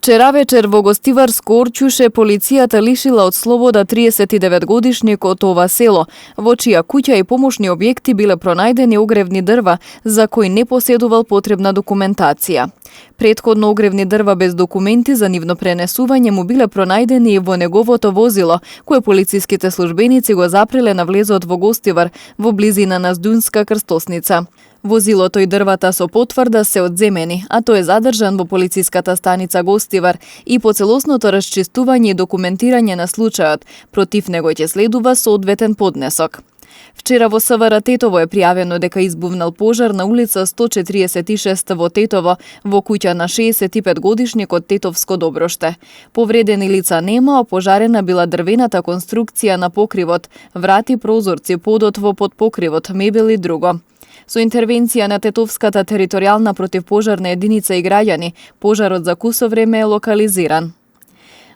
Вчера вечер во Гостиварско Орчуше полицијата лишила од слобода 39-годишник од ова село, во чија куќа и помошни објекти биле пронајдени огревни дрва за кои не поседувал потребна документација. Претходно огревни дрва без документи за нивно пренесување му биле пронајдени и во неговото возило, кое полициските службеници го запреле на влезот во Гостивар, во близина на Здунска крстосница. Возилото и дрвата со потврда се одземени, а тој е задржан во полициската станица Гостивар и по целосното расчистување и документирање на случајот, против него ќе следува соодветен поднесок. Вчера во СВР Тетово е пријавено дека избувнал пожар на улица 146 во Тетово, во куќа на 65-годишник од Тетовско Доброште. Повредени лица нема, опожарена била дрвената конструкција на покривот, врати, прозорци, подот во подпокривот, мебел и друго. Со интервенција на Тетовската територијална противпожарна единица и граѓани, пожарот за кусо време е локализиран.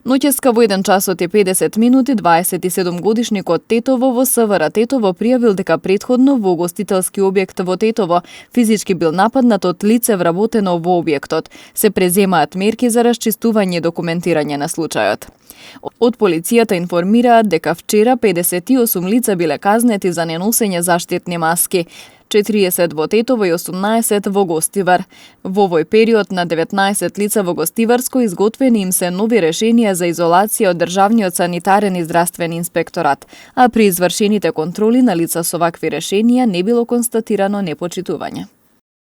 Ноќеска во 1 часот и 50 минути 27-годишник од Тетово во СВР Тетово пријавил дека претходно во гостителски објект во Тетово физички бил нападнат од лице вработено во објектот. Се преземаат мерки за расчистување и документирање на случајот. Од полицијата информираат дека вчера 58 лица биле казнети за неносење заштитни маски. 40 во Тетово и 18 во Гостивар. Во овој период на 19 лица во Гостиварско изготвени им се нови решенија за изолација од Државниот санитарен и здравствен инспекторат, а при извршените контроли на лица со вакви решенија не било констатирано непочитување.